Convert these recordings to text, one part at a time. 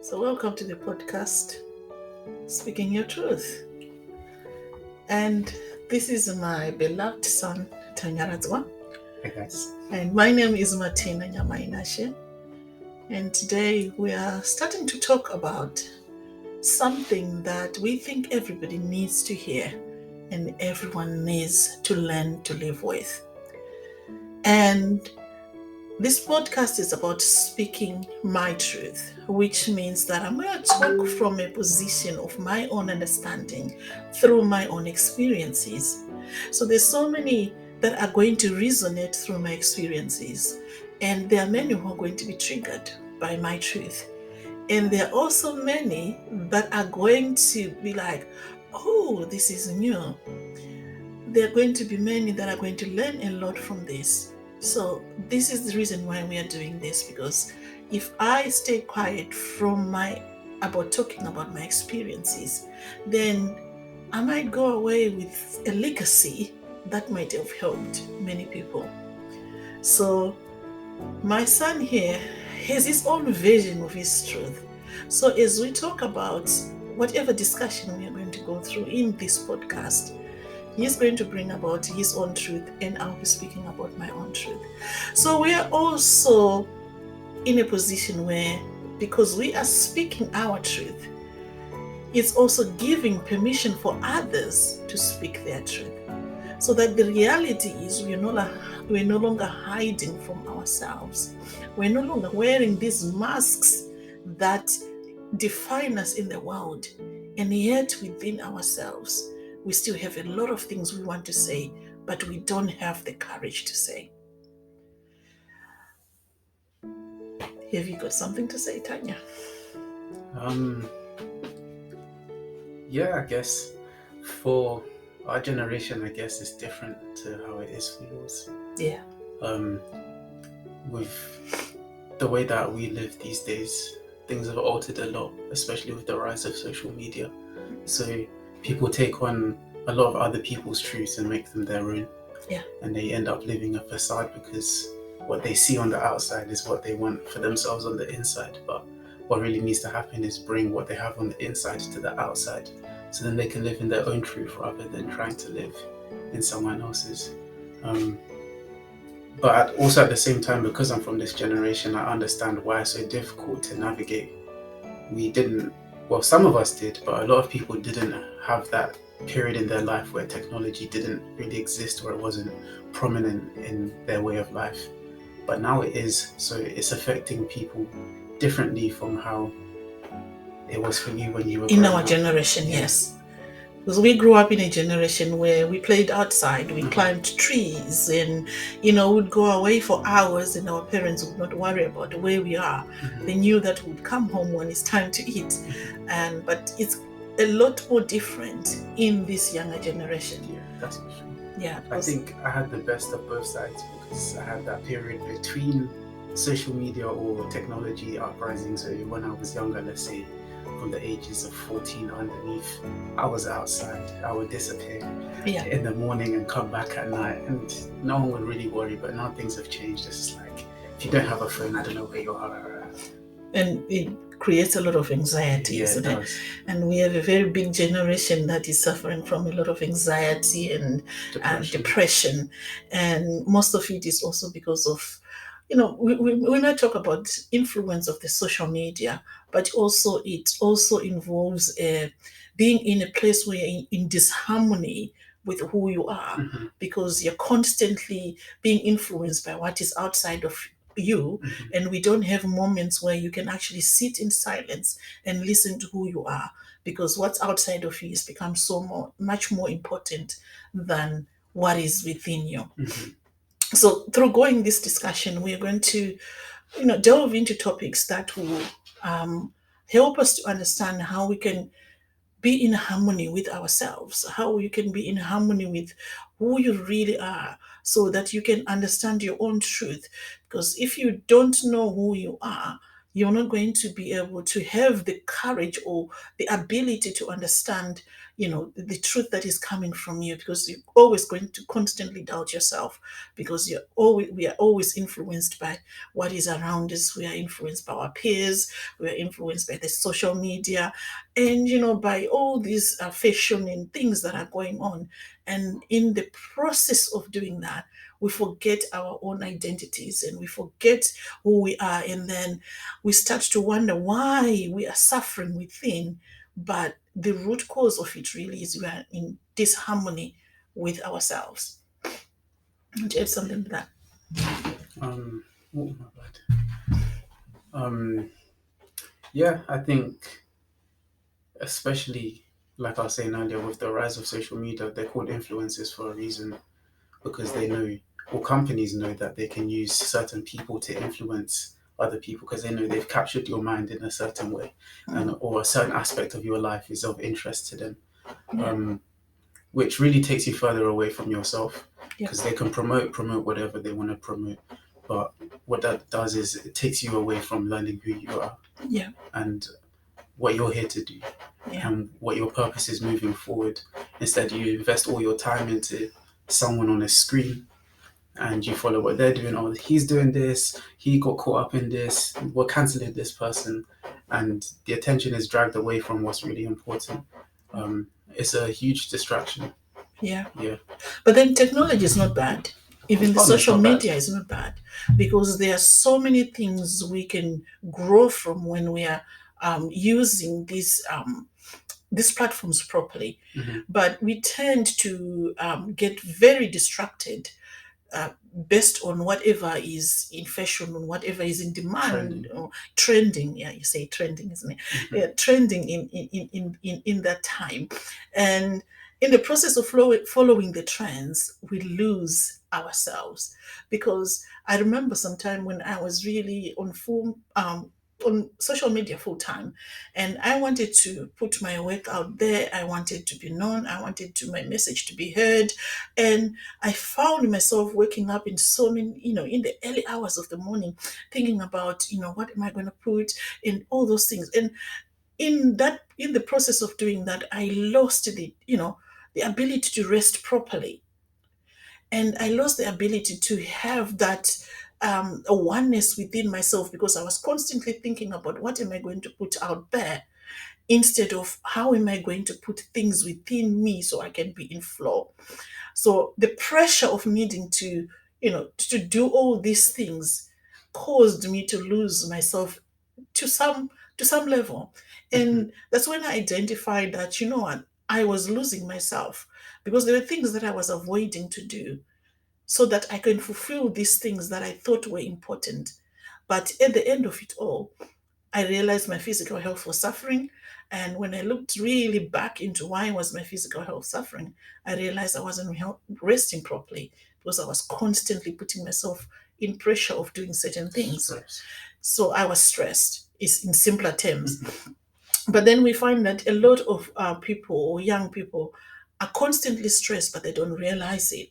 So, welcome to the podcast, Speaking Your Truth. And this is my beloved son, Tanyaratzwa. Hi guys. And my name is Martina Nyamainashe. And today we are starting to talk about something that we think everybody needs to hear and everyone needs to learn to live with. And this podcast is about speaking my truth, which means that I'm going to talk from a position of my own understanding through my own experiences. So there's so many that are going to resonate through my experiences, and there are many who are going to be triggered by my truth. And there are also many that are going to be like, oh, this is new. There are going to be many that are going to learn a lot from this. So this is the reason why we are doing this, because if I stay quiet about talking about my experiences, then I might go away with a legacy that might have helped many people. So my son here has his own version of his truth. So as we talk about whatever discussion we are going to go through in this podcast, he's going to bring about his own truth, and I'll be speaking about my own truth. So we are also in a position where, because we are speaking our truth, it's also giving permission for others to speak their truth. So that the reality is we're no longer hiding from ourselves. We're no longer wearing these masks that define us in the world. And yet within ourselves, we still have a lot of things we want to say, but we don't have the courage to say. Have you got something to say, Tanya? Yeah, I guess for our generation, I guess it's different to how it is for yours. Yeah. With the way that we live these days, things have altered a lot, especially with the rise of social media. So people take on a lot of other people's truths and make them their own. Yeah. And they end up living a facade because what they see on the outside is what they want for themselves on the inside. But what really needs to happen is bring what they have on the inside to the outside, so then they can live in their own truth rather than trying to live in someone else's. But also at the same time, because I'm from this generation, I understand why it's so difficult to navigate. Some of us did, but a lot of people didn't have that period in their life where technology didn't really exist, or it wasn't prominent in their way of life. But now it is, so it's affecting people differently from how it was for you when you were in growing our up. generation. Yes. Because we grew up in a generation where we played outside, we climbed trees, and we'd go away for hours, and our parents would not worry about where we are. They knew that we'd come home when it's time to eat. But it's a lot more different in this younger generation. Yeah, that's for sure. Yeah, I think I had the best of both sides, because I had that period between social media or technology uprising. So when I was younger, let's say from the ages of 14 underneath, I was outside. I would disappear in the morning and come back at night, and no one would really worry. But now things have changed. It's just like, if you don't have a phone, I don't know where you are. And it creates a lot of anxiety, isn't it? And we have a very big generation that is suffering from a lot of anxiety and depression. And most of it is also because of, we might talk about influence of the social media, but also it also involves being in a place where you're in disharmony with who you are, because you're constantly being influenced by what is outside of you, and we don't have moments where you can actually sit in silence and listen to who you are, because what's outside of you has become much more important than what is within you. So through going this discussion, we are going to delve into topics that will help us to understand how we can be in harmony with ourselves, how you can be in harmony with who you really are, so that you can understand your own truth. Because if you don't know who you are, you're not going to be able to have the courage or the ability to understand the truth that is coming from you, because you're always going to constantly doubt yourself, because we are always influenced by what is around us. We are influenced by our peers, we are influenced by the social media, and by all these fashion and things that are going on. And in the process of doing that, we forget our own identities and we forget who we are, and then we start to wonder why we are suffering within. But the root cause of it really is we are in disharmony with ourselves. Want to add something to that? Oh my bad. Yeah, I think, especially like I was saying earlier, with the rise of social media, they're called influencers for a reason, because they know, or companies know, that they can use certain people to influence other people, because they know they've captured your mind in a certain way, and or a certain aspect of your life is of interest to them. Yeah. Which really takes you further away from yourself, Yeah. because they can promote whatever they want to promote, but what that does is it takes you away from learning who you are Yeah. and what you're here to do, Yeah. and what your purpose is moving forward. Instead, you invest all your time into someone on a screen, and you follow what they're doing. Oh, he's doing this, he got caught up in this, we're canceling this person, and the attention is dragged away from what's really important. It's a huge distraction. Yeah. Yeah. But then technology is not bad. Even the Oh no, it's social not bad. media is not bad, because there are so many things we can grow from when we are using these platforms properly. Mm-hmm. But we tend to get very distracted based on whatever is in fashion, on whatever is in demand, Trending. or trending. Yeah, you say trending, isn't it? Mm-hmm. Yeah, trending in that time. And in the process of following the trends, we lose ourselves. Because I remember sometime when I was really on social media full time, and I wanted to put my work out there. I wanted to be known. I wanted my message to be heard. And I found myself waking up in so many, in the early hours of the morning, thinking about, what am I going to put in, all those things. And in the process of doing that, I lost the ability to rest properly. And I lost the ability to have that a oneness within myself, because I was constantly thinking about what am I going to put out there, instead of how am I going to put things within me so I can be in flow. So the pressure of needing to do all these things caused me to lose myself to some level. Mm-hmm. And that's when I identified that, what, I was losing myself, because there were things that I was avoiding to do so that I can fulfill these things that I thought were important. But at the end of it all, I realized my physical health was suffering. And when I looked really back into why was my physical health suffering, I realized I wasn't resting properly, because I was constantly putting myself in pressure of doing certain things. Stress. So I was stressed, is in simpler terms. Mm-hmm. But then we find that a lot of people, or young people, are constantly stressed, but they don't realize it.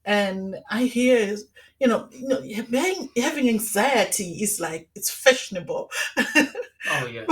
And I hear, having anxiety is like it's fashionable. Oh yeah,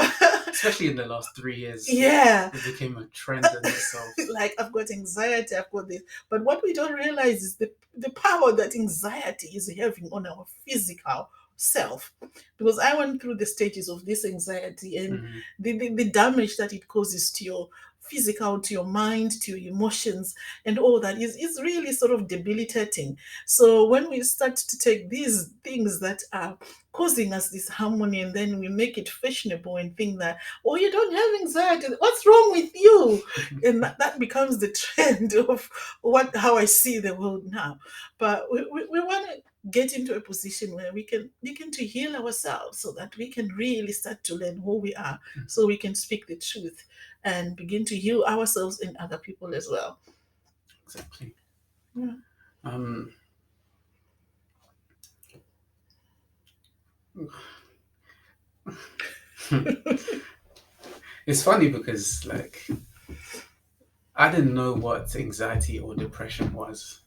especially in the last 3 years, Yeah, it became a trend in itself. like I've got anxiety, I've got this. But what we don't realize is the power that anxiety is having on our physical self. Because I went through the stages of this anxiety, and Mm-hmm. the damage that it causes to your physical, to your mind, to your emotions, and all that is really sort of debilitating. So when we start to take these things that are causing us this harmony, and then we make it fashionable and think that, oh, you don't have anxiety, what's wrong with you? And that becomes the trend of how I see the world now. But we want to get into a position where we can begin to heal ourselves, so that we can really start to learn who we are, so we can speak the truth and begin to heal ourselves and other people as well. Exactly. Yeah. Um, it's funny because, like, I didn't know what anxiety or depression was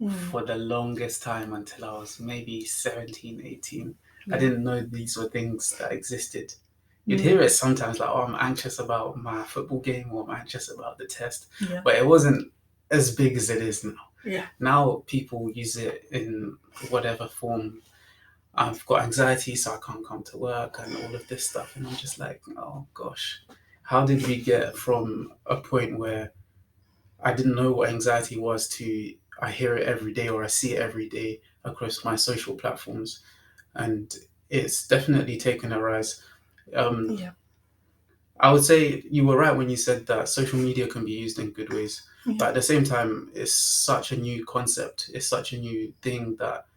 Mm, for the longest time until I was maybe 17, 18. I yeah. didn't know these were things that existed. You'd hear it sometimes like, oh, I'm anxious about my football game or I'm anxious about the test. Yeah. But it wasn't as big as it is now. Yeah. Now people use it in whatever form. I've got anxiety, so I can't come to work and all of this stuff. And I'm just like, oh gosh, how did we get from a point where I didn't know what anxiety was to I hear it every day or I see it every day across my social platforms? And it's definitely taken a rise. Yeah. I would say you were right when you said that social media can be used in good ways. But at the same time, it's such a new concept. It's such a new thing that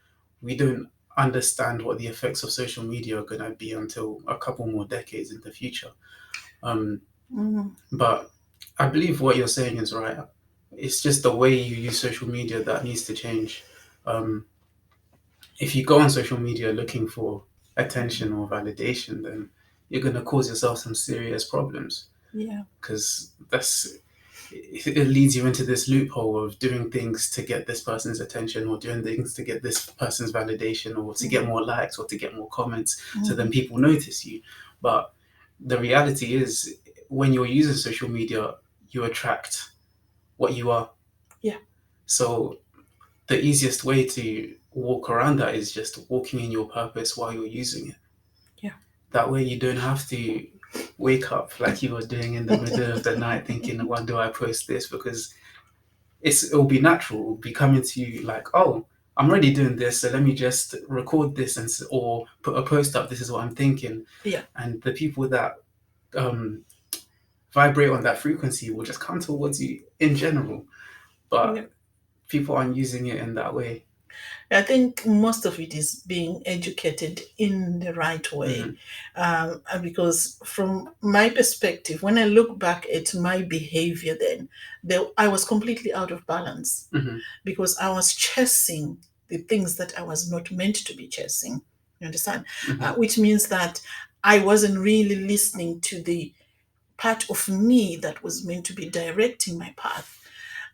we don't understand what the effects of social media are going to be until a couple more decades in the future. Um, But I believe what you're saying is right. It's just the way you use social media that needs to change. Um, if you go on social media looking for attention or validation, then you're going to cause yourself some serious problems. Yeah. Because it leads you into this loophole of doing things to get this person's attention or doing things to get this person's validation or to get more likes or to get more comments, so then people notice you. But the reality is, when you're using social media, you attract what you are. Yeah. So the easiest way to walk around that is just walking in your purpose while you're using it. Yeah. That way you don't have to wake up like you were doing in the middle of the night thinking, when do I post this? Because it'll be natural. It'll be coming to you like, oh, I'm already doing this, so let me just record this or put a post up. This is what I'm thinking. Yeah. And the people that vibrate on that frequency will just come towards you in general. But people aren't using it in that way. I think most of it is being educated in the right way. Because from my perspective, when I look back at my behavior then, I was completely out of balance because I was chasing the things that I was not meant to be chasing. You understand? Which means that I wasn't really listening to the part of me that was meant to be directing my path.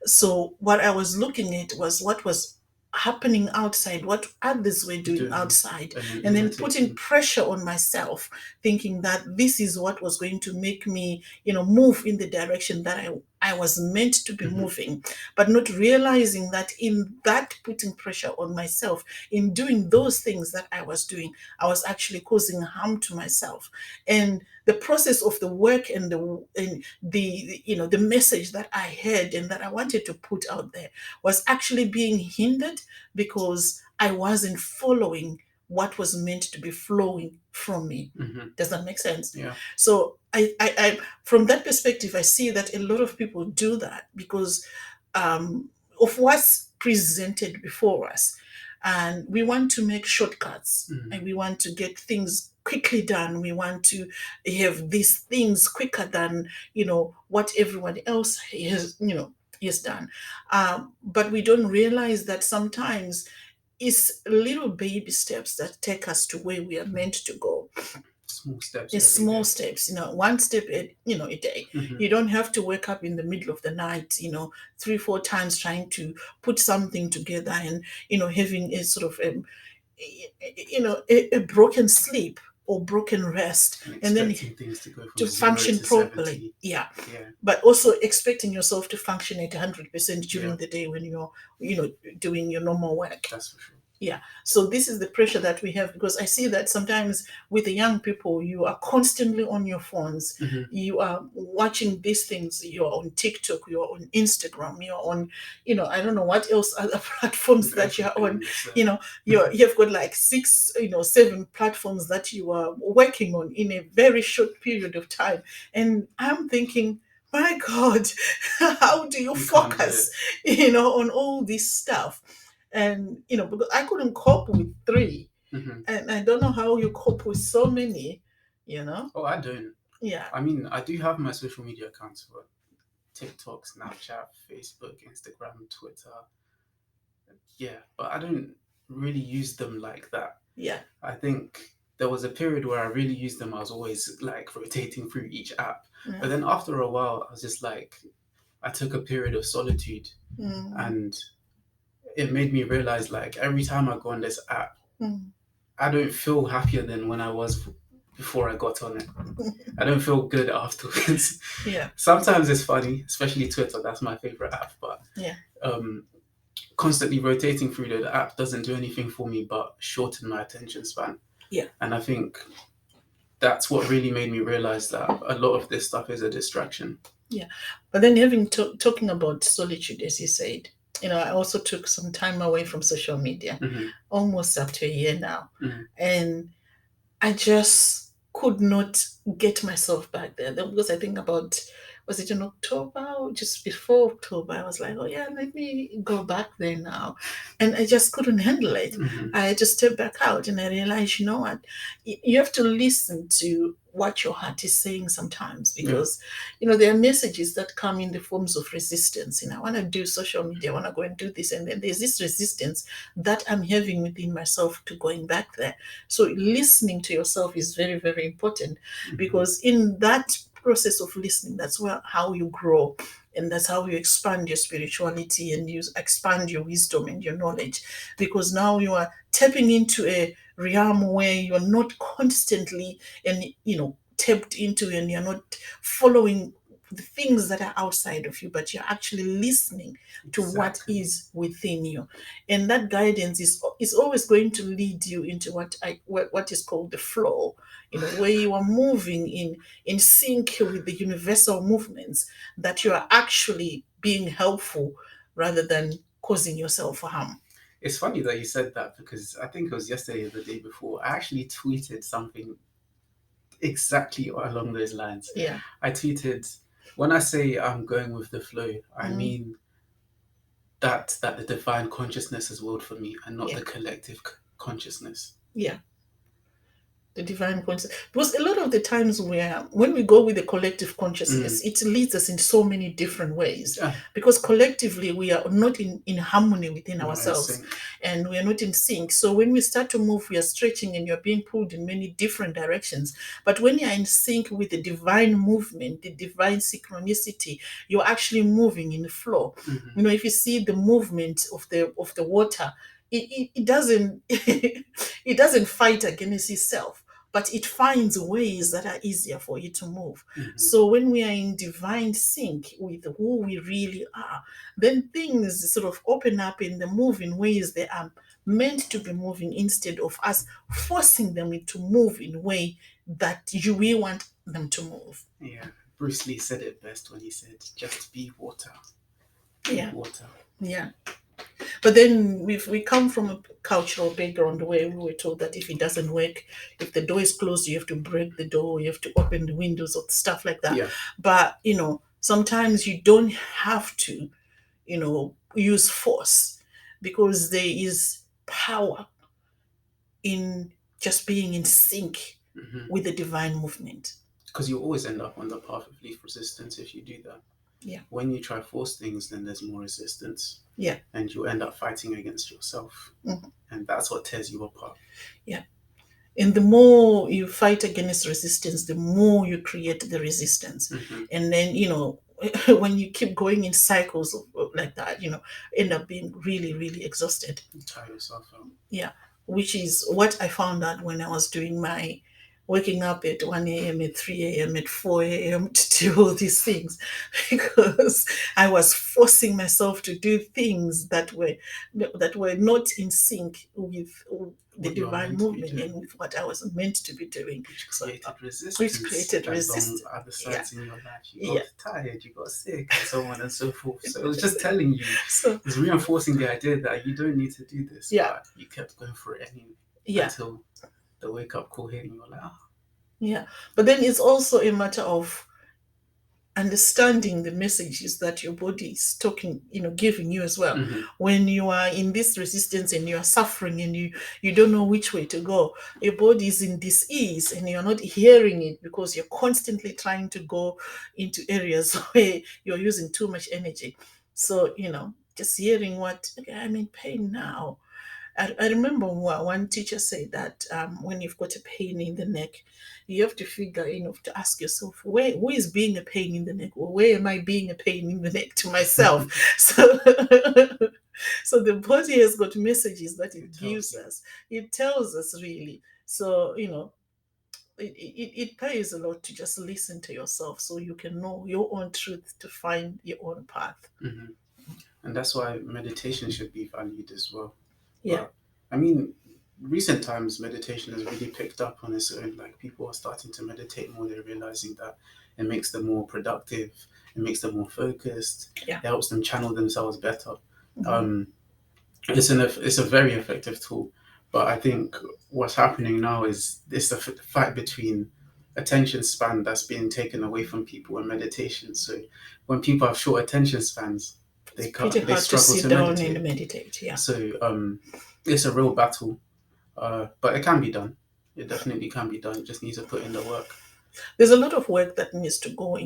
So what I was looking at was what was happening outside, what others were doing outside, and then putting pressure on myself, thinking that this is what was going to make me, move in the direction that I was meant to be moving, but not realizing that in that putting pressure on myself, in doing those things that I was doing, I was actually causing harm to myself. And the process of the work and the message that I had and that I wanted to put out there was actually being hindered because I wasn't following what was meant to be flowing from me. Does that make sense? Yeah. So I from that perspective, I see that a lot of people do that because of what's presented before us. And we want to make shortcuts and we want to get things quickly done. We want to have these things quicker than, what everyone else has done. But we don't realize that sometimes it's little baby steps that take us to where we are meant to go. Small steps. It's small steps, one step a day. You don't have to wake up in the middle of the night, 3-4 times trying to put something together and, having a sort of, a broken sleep or broken rest, and then things to go from to function to properly. 70. Yeah. But also expecting yourself to function at 100% during the day when you're, doing your normal work. That's for sure. Yeah. So this is the pressure that we have, because I see that sometimes with the young people, you are constantly on your phones. You are watching these things. You're on TikTok, you're on Instagram, you're on, I don't know what else other platforms that you're on. You've got like 6, 7 platforms that you are working on in a very short period of time. And I'm thinking, my God, how do you focus, on all this stuff? And because I couldn't cope with 3, and I don't know how you cope with so many. Oh, I don't. Yeah. I mean, I do have my social media accounts for TikTok, Snapchat, Facebook, Instagram, Twitter. Yeah, but I don't really use them like that. Yeah. I think there was a period where I really used them. I was always like rotating through each app. But then after a while, I was just like, I took a period of solitude, and it made me realize, like, every time I go on this app, I don't feel happier than when I was before I got on it. I don't feel good afterwards. Yeah. Sometimes it's funny, especially Twitter. That's my favorite app. But Yeah. um, constantly rotating through the app doesn't do anything for me but shorten my attention span. Yeah. And I think that's what really made me realize that a lot of this stuff is a distraction. Yeah. But then having talking about solitude, as you said, I also took some time away from social media, almost up to a year now. And I just could not get myself back there. Because I think about, was it in October or just before October? I was like, oh yeah, let me go back there now. And I just couldn't handle it. I had to step back out and I realized, you know what? You have to listen to what your heart is saying sometimes, because there are messages that come in the forms of resistance. I want to do social media, I want to go and do this, and then there's this resistance that I'm having within myself to going back there. So listening to yourself is very, very important, because in that process of listening, that's how you grow, and that's how you expand your spirituality and you expand your wisdom and your knowledge, because now you are tapping into a realm where you're not constantly and tapped into, and you're not following the things that are outside of you, but you're actually listening to what is within you. And that guidance is always going to lead you into what is called the flow, where you are moving in sync with the universal movements, that you are actually being helpful rather than causing yourself harm. It's funny that you said that, because I think it was yesterday or the day before, I actually tweeted something exactly along those lines. Yeah. I tweeted, when I say I'm going with the flow, I mean that the divine consciousness has willed for me, and not the collective consciousness. Yeah. The divine consciousness. Because a lot of the times when we go with the collective consciousness, it leads us in so many different ways. Because collectively we are not in harmony within ourselves, and we are not in sync. So when we start to move, we are stretching and you're being pulled in many different directions. But when you're in sync with the divine movement, the divine synchronicity, you're actually moving in the flow. If you see the movement of the water, it doesn't it doesn't fight against itself, but it finds ways that are easier for it to move. So when we are in divine sync with who we really are, then things sort of open up and they move in ways they are meant to be moving, instead of us forcing them to move in a way that we want them to move. Yeah, Bruce Lee said it best when he said, just be water. Water. Yeah. But then we come from a cultural background where we were told that if it doesn't work, if the door is closed, you have to break the door, you have to open the windows, or stuff like that. But sometimes you don't have to use force, because there is power in just being in sync with the divine movement. Because you always end up on the path of least resistance if you do that. Yeah. When you try force things, then there's more resistance. Yeah. And you end up fighting against yourself. And that's what tears you apart. Yeah. And the more you fight against resistance, the more you create the resistance. And then, when you keep going in cycles like that, end up being really, really exhausted. You tire yourself out. Yeah. Which is what I found out when I was doing my waking up at 1 a.m., at 3 a.m., at 4 a.m. to do all these things, because I was forcing myself to do things that were not in sync with the divine movement and with what I was meant to be doing. Which created resistance. Which created resistance. On other sides in your life. You got tired, you got sick, and so on and so forth. So it was just telling you, it's reinforcing the idea that you don't need to do this. But you kept going for it anyway. Until the wake up call hit and you're like, Yeah. But then it's also a matter of understanding the messages that your body is giving you as well. When you are in this resistance and you are suffering and you don't know which way to go, your body is in dis-ease and you're not hearing it, because you're constantly trying to go into areas where you're using too much energy. So just hearing I'm in pain now. I remember one teacher said that when you've got a pain in the neck, you have to figure, to ask yourself, who is being a pain in the neck? Or where am I being a pain in the neck to myself? So the body has got messages that it gives us. It tells us, really. So, it pays a lot to just listen to yourself so you can know your own truth to find your own path. Hmm. And that's why meditation should be valued as well. Yeah. But I mean, recent times meditation has really picked up on its own. Like people are starting to meditate more. They're realizing that it makes them more productive. It makes them more focused. Yeah. It helps them channel themselves better. Mhm. Um, it's a very effective tool. But I think what's happening now is this a fight between attention span that's being taken away from people and meditation. So when people have short attention spans, It's pretty they hard to struggle sit to down and meditate. meditate. Yeah. So it's a real battle, but it can be done. It definitely can be done. You just need to put in the work. There's a lot of work that needs to go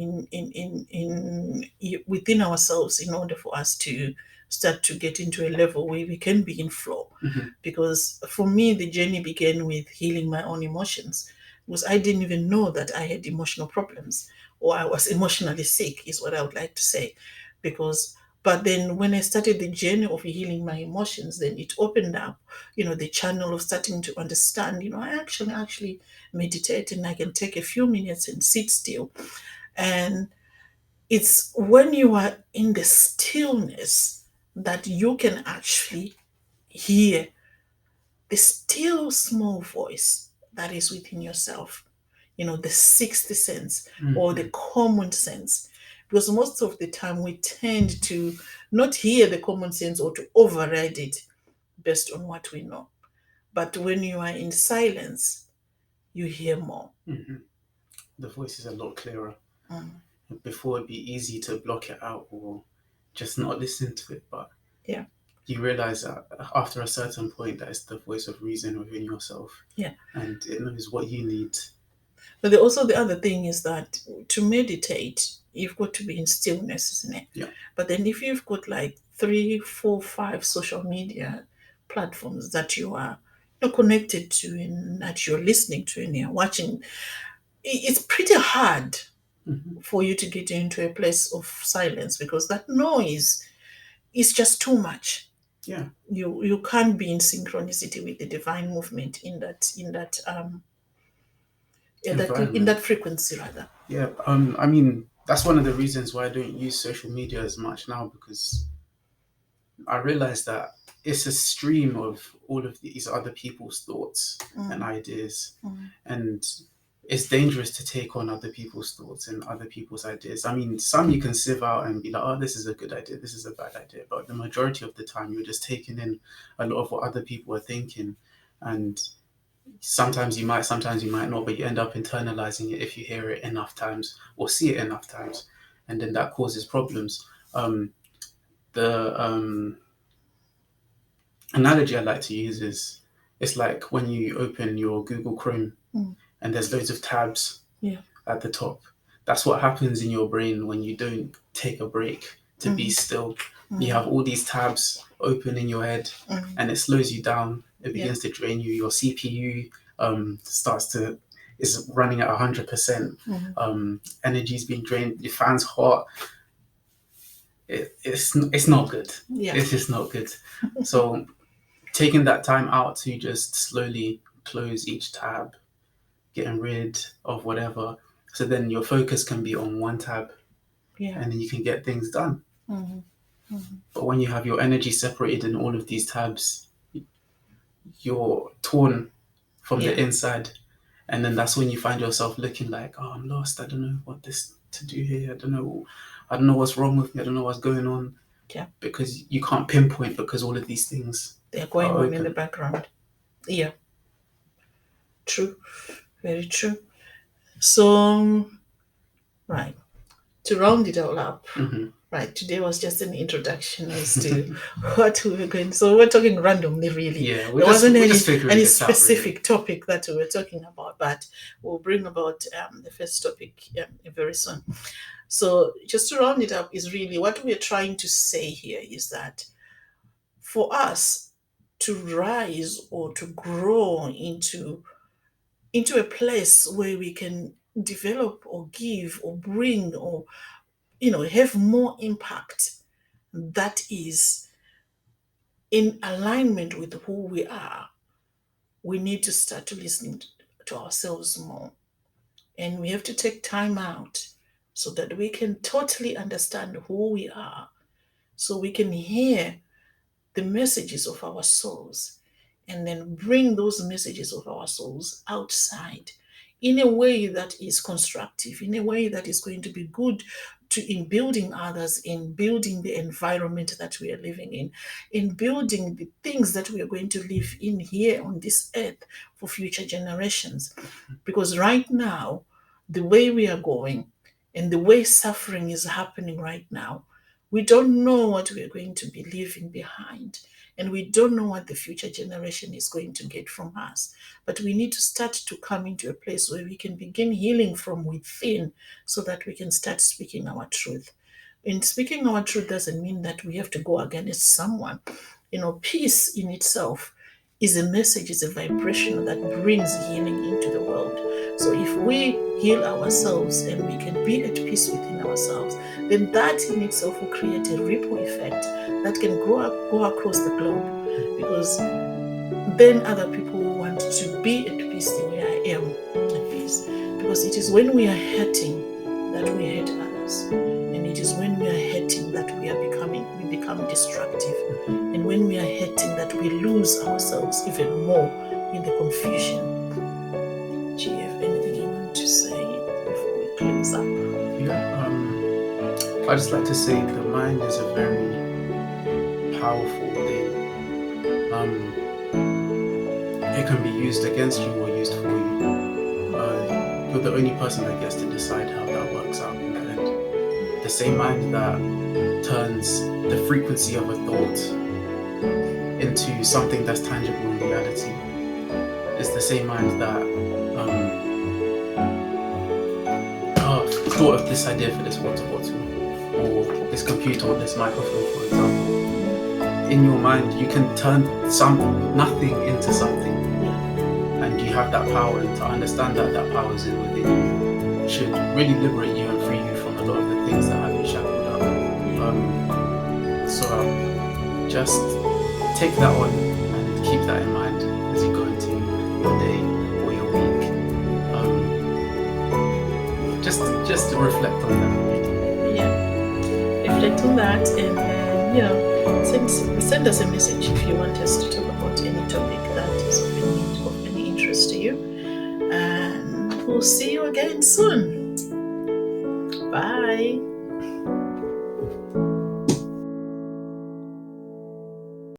within ourselves in order for us to start to get into a level where we can be in flow. Hmm. Because for me, the journey began with healing my own emotions, because I didn't even know that I had emotional problems, or I was emotionally sick, is what I would like to say. Because but then when I started the journey of healing my emotions, then it opened up, the channel of starting to understand, I actually meditate, and I can take a few minutes and sit still. And it's when you are in the stillness that you can actually hear the still small voice that is within yourself, the sixth sense or the Hmm. common sense. Because most of the time we tend to not hear the common sense or to override it based on what we know. But when you are in silence, you hear more. Hmm. The voice is a lot clearer. Mm. Before it'd be easy to block it out or just not listen to it, but Yeah. you realize that after a certain point that it's the voice of reason within yourself, Yeah. and it knows what you need. But also the other thing is that to meditate, you've got to be in stillness, isn't it? Yeah. But then if you've got like 3, 4, 5 social media platforms that you are connected to and that you're listening to and you're watching, it's pretty hard Hmm. for you to get into a place of silence, because that noise is just too much. Yeah. You can't be in synchronicity with the divine movement in Environment. that frequency rather. Yeah. I mean, that's one of the reasons why I don't use social media as much now, because I realize that it's a stream of all of these other people's thoughts and Mm, ideas, mm, and it's dangerous to take on other people's thoughts and other people's ideas. I mean, some you can sieve out and be like, oh, this is a good idea, this is a bad idea, but the majority of the time you're just taking in a lot of what other people are thinking, and sometimes you might not, but you end up internalizing it if you hear it enough times or see it enough times, and then that causes problems. The analogy I like to use is it's like when you open your Google Chrome mm. and there's loads of tabs Yeah. at the top. That's what happens in your brain when you don't take a break to be Mm, still. You mm, have all these tabs open in your head mm. and it slows you down. It Yeah. begins to drain you. Your CPU starts to is running at 100%. Mm. Energy's being drained. Your fan's hot. It's not good. Yeah. It's just not good. So taking that time out to just slowly close each tab, getting rid of whatever, so then your focus can be on one tab Yeah. and then you can get things done. Mm, mm. But when you have your energy separated in all of these tabs, you're torn from the Yeah. inside, and then that's when you find yourself looking like, oh, I'm lost, I don't know what this to do here, I don't know what's wrong with me, I don't know what's going on. Yeah. Because you can't pinpoint, because all of these things They're are going on in the open. background. Yeah. True. Very true. So, right. To round it all up, Hmm. right, today was just an introduction as to what we were going. So we're talking randomly, really. Yeah, There wasn't we're just figuring any this out, really. specific topic that we were talking about, but we'll bring about the first topic very soon. So just to round it up, is really what we're trying to say here is that for us to rise or to grow into a place where we can develop or give or bring or have more impact that is in alignment with who we are, we need to start to listen to ourselves more. And we have to take time out so that we can totally understand who we are, so we can hear the messages of our souls and then bring those messages of our souls outside in a way that is constructive, in a way that is going to be good to in building others, in building the environment that we are living in building the things that we are going to live in here on this earth for future generations. Because right now, the way we are going and the way suffering is happening right now, we don't know what we are going to be leaving behind. And we don't know what the future generation is going to get from us. But we need to start to come into a place where we can begin healing from within so that we can start speaking our truth. And speaking our truth doesn't mean that we have to go against someone. Peace in itself is a message, is a vibration that brings healing into the world. So if we heal ourselves and we can be at peace within ourselves, then that in itself will create a ripple effect that can go across the globe. Because then other people will want to be at peace the way I am at peace. Because it is when we are hurting that we hurt others. And it is when we are hurting that we become destructive. And when we are hurting that we lose ourselves even more in the confusion. Do you have anything you want to say before we close up? Yeah, I just like to say the mind is a very powerful thing. It can be used against you or used for you. You're the only person that gets to decide how that works out in the end. The same mind that turns the frequency of a thought into something that's tangible in reality is the same mind that thought of this idea for this water bottle or this computer or this microphone, for example. In your mind, you can turn nothing into something, and you have that power. And to understand that power is within you should really liberate you and free you from a lot of the things that have you shackled up. So just take that on and keep that in mind as you go into your day or your week. Just to reflect on that. Yeah, reflect on that, and send us a message if you want us to talk about any topic that is of any interest to you. And we'll see you again soon. Bye.